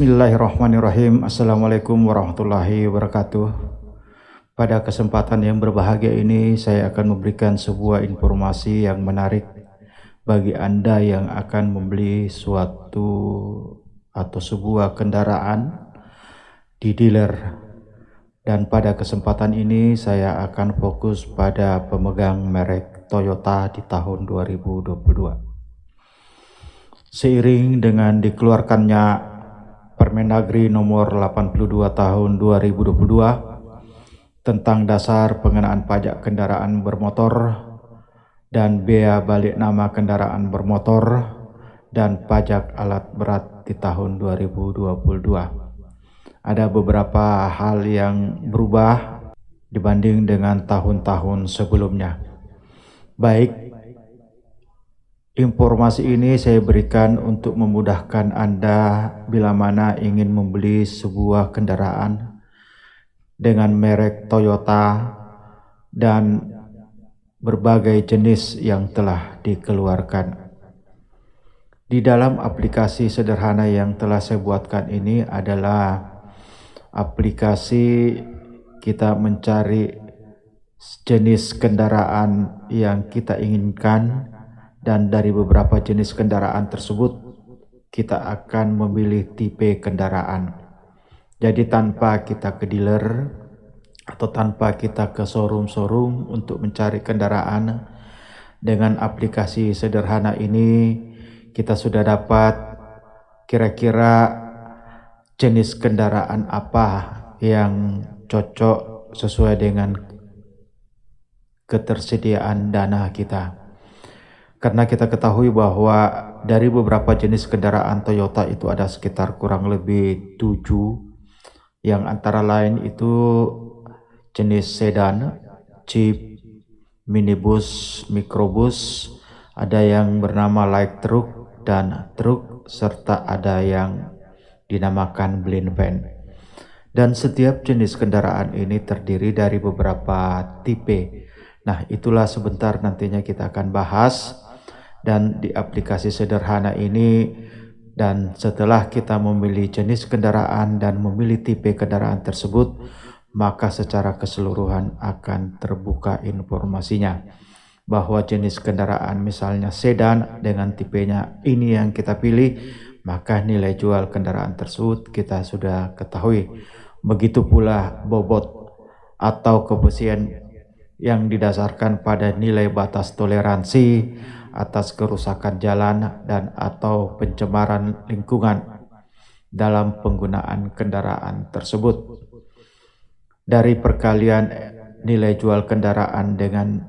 Bismillahirrahmanirrahim. Assalamualaikum warahmatullahi wabarakatuh. Pada kesempatan yang berbahagia ini, saya akan memberikan sebuah informasi yang menarik bagi Anda yang akan membeli suatu atau sebuah kendaraan di dealer. Dan pada kesempatan ini, saya akan fokus pada pemegang merek Toyota di tahun 2022. Seiring dengan dikeluarkannya Permendagri nomor 82 tahun 2022 tentang dasar pengenaan pajak kendaraan bermotor dan bea balik nama kendaraan bermotor dan pajak alat berat di tahun 2022. Ada beberapa hal yang berubah dibanding dengan tahun-tahun sebelumnya. Baik, informasi ini saya berikan untuk memudahkan Anda bila mana ingin membeli sebuah kendaraan dengan merek Toyota dan berbagai jenis yang telah dikeluarkan. Di dalam aplikasi sederhana yang telah saya buatkan ini adalah aplikasi kita mencari jenis kendaraan yang kita inginkan. Dan dari beberapa jenis kendaraan tersebut, kita akan memilih tipe kendaraan. Jadi tanpa kita ke dealer atau tanpa kita ke showroom untuk mencari kendaraan, dengan aplikasi sederhana ini kita sudah dapat kira-kira jenis kendaraan apa yang cocok sesuai dengan ketersediaan dana kita. Karena kita ketahui bahwa dari beberapa jenis kendaraan Toyota itu ada sekitar kurang lebih 7, yang antara lain itu jenis sedan, jeep, minibus, mikrobus, ada yang bernama light truck dan truk, serta ada yang dinamakan blind van. Dan setiap jenis kendaraan ini terdiri dari beberapa tipe. Nah, itulah sebentar nantinya kita akan bahas. Dan di aplikasi sederhana ini, dan setelah kita memilih jenis kendaraan dan memilih tipe kendaraan tersebut, maka secara keseluruhan akan terbuka informasinya bahwa jenis kendaraan misalnya sedan dengan tipenya ini yang kita pilih, maka nilai jual kendaraan tersebut kita sudah ketahui. Begitu pula bobot atau kebersihan yang didasarkan pada nilai batas toleransi atas kerusakan jalan dan atau pencemaran lingkungan dalam penggunaan kendaraan tersebut. Dari perkalian nilai jual kendaraan dengan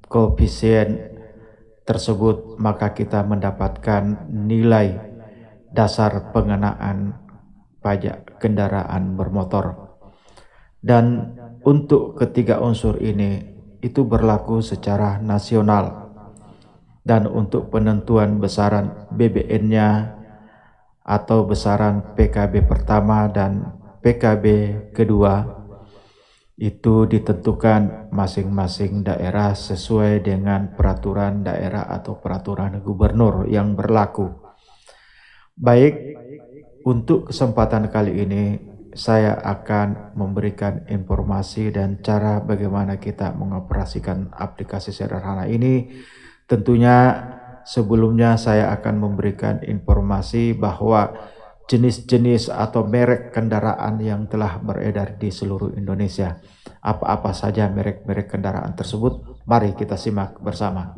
koefisien tersebut, maka kita mendapatkan nilai dasar pengenaan pajak kendaraan bermotor. Dan untuk ketiga unsur ini itu berlaku secara nasional. Dan untuk penentuan besaran BBN-nya atau besaran PKB pertama dan PKB kedua itu ditentukan masing-masing daerah sesuai dengan peraturan daerah atau peraturan gubernur yang berlaku. Baik, untuk kesempatan kali ini saya akan memberikan informasi dan cara bagaimana kita mengoperasikan aplikasi sederhana ini. Tentunya sebelumnya saya akan memberikan informasi bahwa jenis-jenis atau merek kendaraan yang telah beredar di seluruh Indonesia. Apa-apa saja merek-merek kendaraan tersebut? Mari kita simak bersama.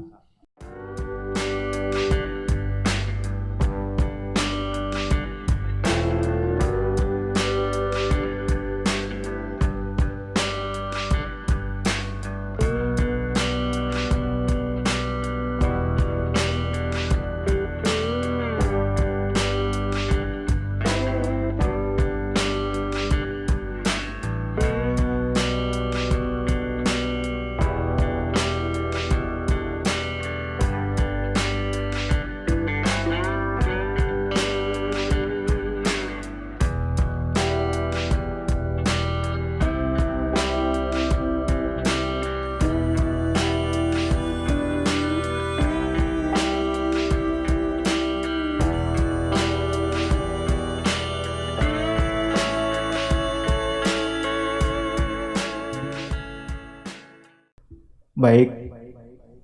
Baik,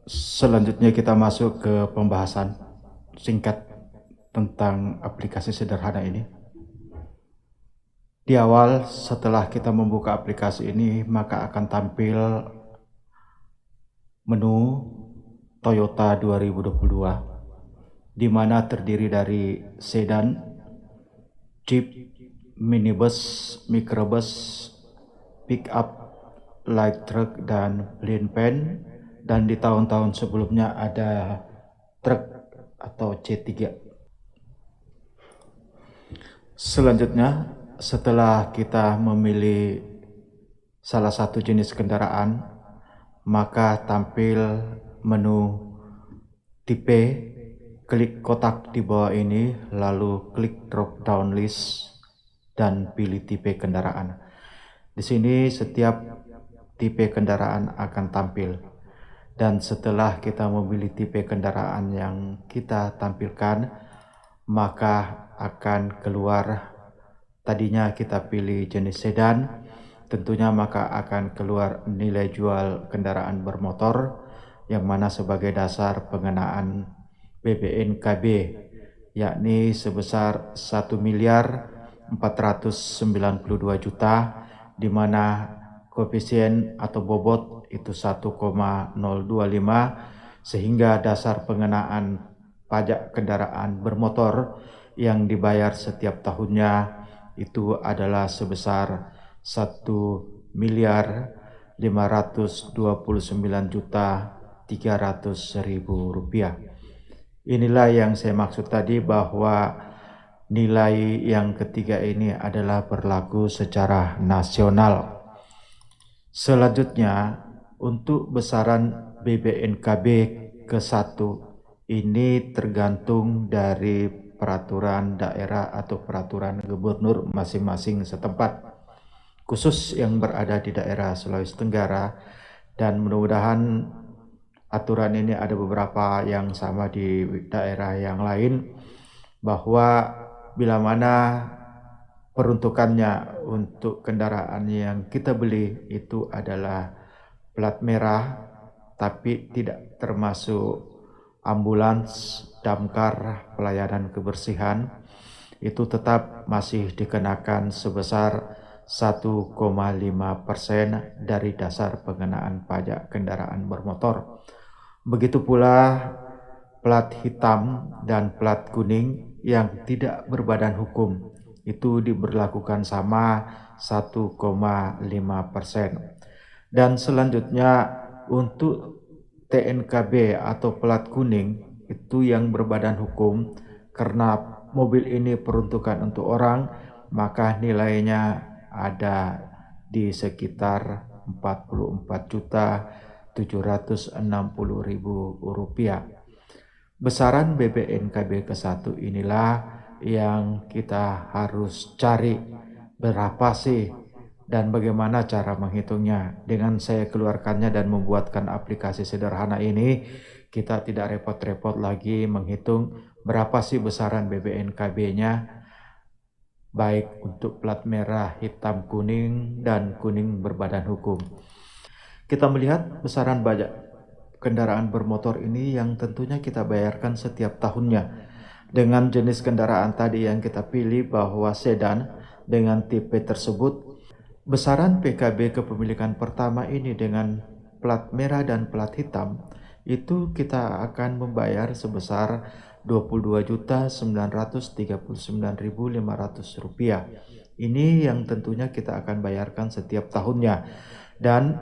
selanjutnya kita masuk ke pembahasan singkat tentang aplikasi sederhana ini. Di awal, setelah kita membuka aplikasi ini, maka akan tampil menu Toyota 2022, di mana terdiri dari sedan, jeep, minibus, microbus, pick-up, light truck, dan plain van. Dan di tahun-tahun sebelumnya ada truk atau C3. Selanjutnya, setelah kita memilih salah satu jenis kendaraan, maka tampil menu tipe, klik kotak di bawah ini, lalu klik drop down list dan pilih tipe kendaraan. Di sini setiap tipe kendaraan akan tampil. Dan setelah kita memilih tipe kendaraan yang kita tampilkan, maka akan keluar, tadinya kita pilih jenis sedan, tentunya maka akan keluar nilai jual kendaraan bermotor, yang mana sebagai dasar pengenaan BPNKB, yakni sebesar 1.492.000.000, di mana koefisien atau bobot itu 1,025, sehingga dasar pengenaan pajak kendaraan bermotor yang dibayar setiap tahunnya itu adalah sebesar 1.529.300.000 rupiah. Inilah yang saya maksud tadi, bahwa nilai yang ketiga ini adalah berlaku secara nasional. Selanjutnya, untuk besaran BPNKB ke-1 ini tergantung dari peraturan daerah atau peraturan gubernur masing-masing setempat, khusus yang berada di daerah Sulawesi Tenggara, dan mudah-mudahan aturan ini ada beberapa yang sama di daerah yang lain, bahwa bila mana peruntukannya untuk kendaraan yang kita beli itu adalah plat merah, tapi tidak termasuk ambulans, damkar, pelayanan kebersihan, itu tetap masih dikenakan sebesar 1,5% dari dasar pengenaan pajak kendaraan bermotor. Begitu pula plat hitam dan plat kuning yang tidak berbadan hukum, itu diberlakukan sama 1,5%. Dan selanjutnya untuk TNKB atau plat kuning itu yang berbadan hukum, karena mobil ini peruntukan untuk orang, maka nilainya ada di sekitar 44.760.000 rupiah. Besaran BPNKB ke-1 inilah yang kita harus cari, berapa sih dan bagaimana cara menghitungnya. Dengan saya keluarkannya dan membuatkan aplikasi sederhana ini, kita tidak repot-repot lagi menghitung berapa sih besaran BPNKB-nya, baik untuk plat merah, hitam, kuning, dan kuning berbadan hukum. Kita melihat besaran pajak kendaraan bermotor ini yang tentunya kita bayarkan setiap tahunnya. Dengan jenis kendaraan tadi yang kita pilih bahwa sedan dengan tipe tersebut, besaran PKB kepemilikan pertama ini dengan plat merah dan plat hitam itu kita akan membayar sebesar 22.939.500 rupiah. Ini yang tentunya kita akan bayarkan setiap tahunnya. Dan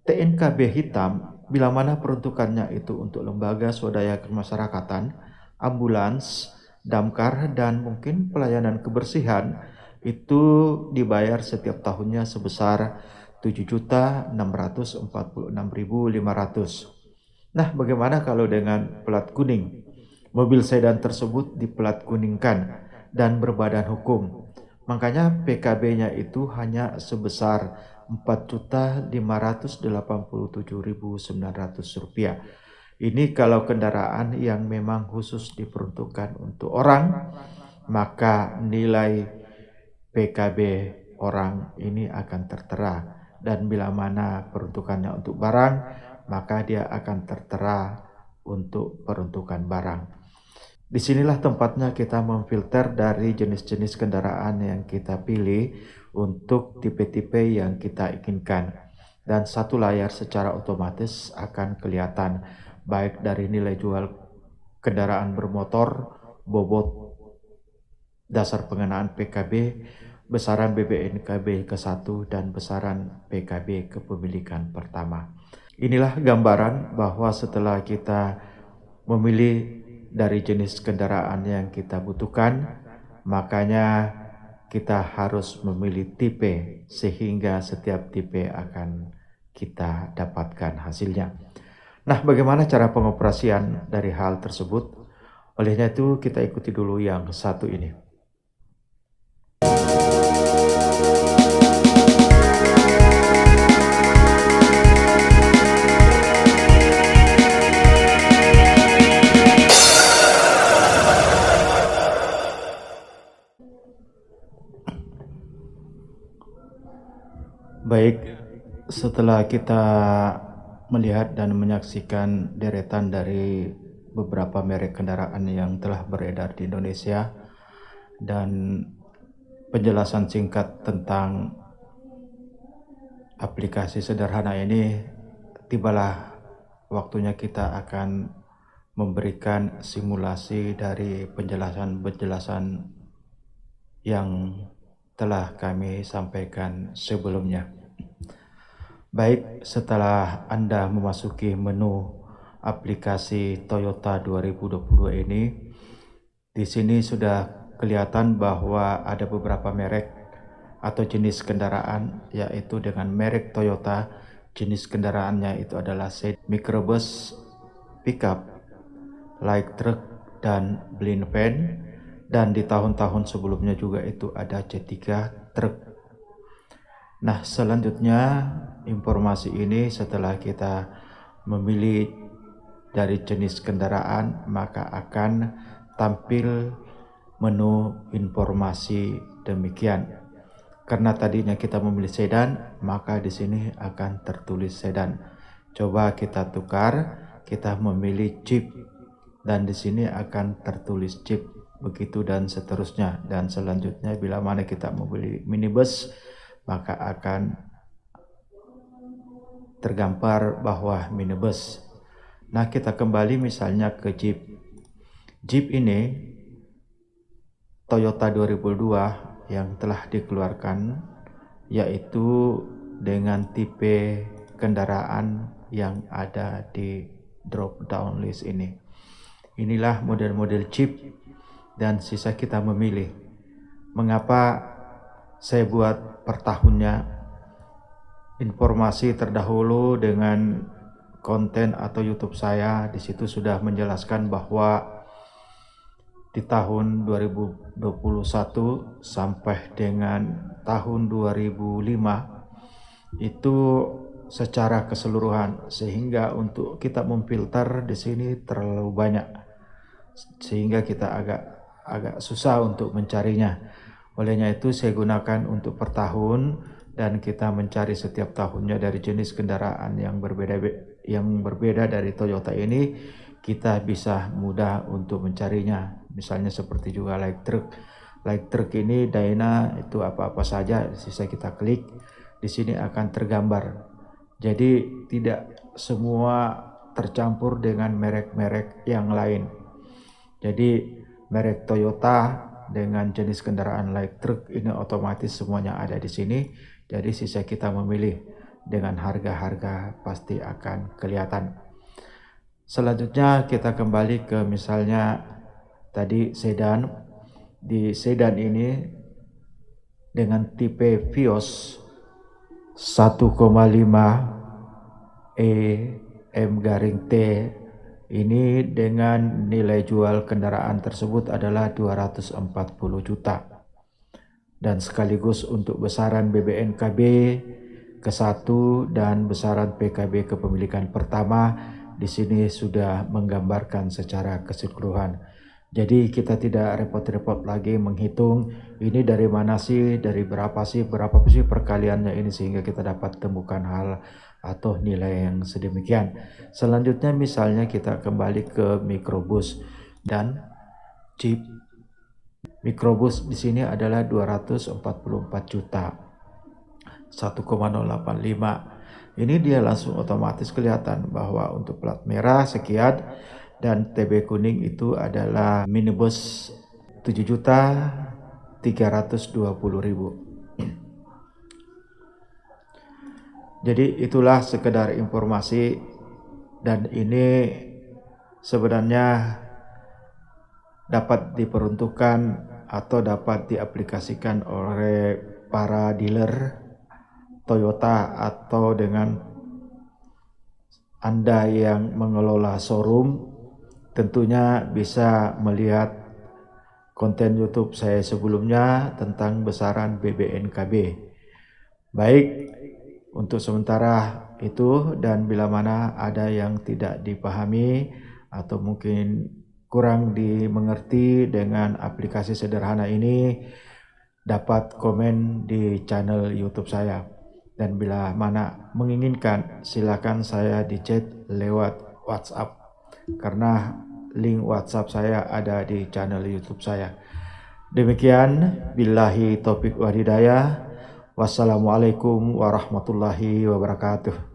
TNKB hitam, bila mana peruntukannya itu untuk lembaga swadaya kemasyarakatan, ambulans, damkar, dan mungkin pelayanan kebersihan, itu dibayar setiap tahunnya sebesar 7.646.500. Nah, bagaimana kalau dengan plat kuning? Mobil sedan tersebut diplat kuningkan dan berbadan hukum. Makanya PKB-nya itu hanya sebesar 4.587.900 rupiah. Ini kalau kendaraan yang memang khusus diperuntukkan untuk orang, maka nilai PKB orang ini akan tertera. Dan bila mana peruntukannya untuk barang, maka dia akan tertera untuk peruntukan barang. Disinilah tempatnya kita memfilter dari jenis-jenis kendaraan yang kita pilih untuk tipe-tipe yang kita inginkan. Dan satu layar secara otomatis akan kelihatan baik dari nilai jual kendaraan bermotor, bobot dasar pengenaan PKB, besaran BBNKB ke-1 dan besaran PKB kepemilikan pertama. Inilah gambaran bahwa setelah kita memilih dari jenis kendaraan yang kita butuhkan, makanya kita harus memilih tipe sehingga setiap tipe akan kita dapatkan hasilnya. Nah, bagaimana cara pengoperasian dari hal tersebut? Olehnya itu kita ikuti dulu yang satu ini. Baik, setelah kita melihat dan menyaksikan deretan dari beberapa merek kendaraan yang telah beredar di Indonesia dan penjelasan singkat tentang aplikasi sederhana ini, tibalah waktunya kita akan memberikan simulasi dari penjelasan-penjelasan yang telah kami sampaikan sebelumnya. Baik, setelah Anda memasuki menu aplikasi Toyota 2022 ini, di sini sudah kelihatan bahwa ada beberapa merek atau jenis kendaraan, yaitu dengan merek Toyota, jenis kendaraannya itu adalah sedan, microbus, pickup, light truck, dan blind van. Dan di tahun-tahun sebelumnya juga itu ada C3 truk. Nah, selanjutnya informasi ini setelah kita memilih dari jenis kendaraan, maka akan tampil menu informasi demikian. Karena tadinya kita memilih sedan, maka di sini akan tertulis sedan. Coba kita tukar, kita memilih Jeep, dan di sini akan tertulis Jeep. Begitu dan seterusnya. Dan selanjutnya bila mana kita memilih minibus, maka akan tergambar bahwa minibus. Nah, kita kembali misalnya ke Jeep. Jeep ini Toyota 2002 yang telah dikeluarkan, yaitu dengan tipe kendaraan yang ada di drop down list ini. Inilah model-model Jeep dan sisa kita memilih. Mengapa saya buat per tahunnya? Informasi terdahulu dengan konten atau YouTube saya, di situ sudah menjelaskan bahwa di tahun 2021 sampai dengan tahun 2005 itu secara keseluruhan, sehingga untuk kita memfilter di sini terlalu banyak, sehingga kita agak susah untuk mencarinya. Olehnya itu saya gunakan untuk per tahun, dan kita mencari setiap tahunnya dari jenis kendaraan yang berbeda dari Toyota ini, kita bisa mudah untuk mencarinya. Misalnya seperti juga light truck ini Dyna itu apa-apa saja, sisa kita klik, di sini akan tergambar. Jadi tidak semua tercampur dengan merek-merek yang lain. Jadi merek Toyota dengan jenis kendaraan light truck ini otomatis semuanya ada di sini. Jadi sisa kita memilih dengan harga-harga pasti akan kelihatan. Selanjutnya kita kembali ke misalnya tadi sedan. Di sedan ini dengan tipe Vios 1,5 M-T ini dengan nilai jual kendaraan tersebut adalah 240 juta. Dan sekaligus untuk besaran BBNKB ke-1 dan besaran PKB kepemilikan pertama, di sini sudah menggambarkan secara keseluruhan. Jadi kita tidak repot-repot lagi menghitung ini dari mana sih, dari berapa sih perkaliannya ini, sehingga kita dapat temukan hal atau nilai yang sedemikian. Selanjutnya misalnya kita kembali ke mikrobus dan chip. Mikrobus di sini adalah 244 juta 1,085. Ini dia langsung otomatis kelihatan bahwa untuk plat merah sekian dan TB kuning itu adalah minibus 7.320.000. Jadi itulah sekedar informasi, dan ini sebenarnya dapat diperuntukkan atau dapat diaplikasikan oleh para dealer Toyota atau dengan Anda yang mengelola showroom. Tentunya bisa melihat konten YouTube saya sebelumnya tentang besaran BBNKB. Baik, untuk sementara itu, dan bila mana ada yang tidak dipahami atau mungkin kurang dimengerti dengan aplikasi sederhana ini, dapat komen di channel YouTube saya. Dan bila mana menginginkan, silakan saya di chat lewat WhatsApp, karena link WhatsApp saya ada di channel YouTube saya. Demikian, billahi taufik wa hidayah. Wassalamualaikum warahmatullahi wabarakatuh.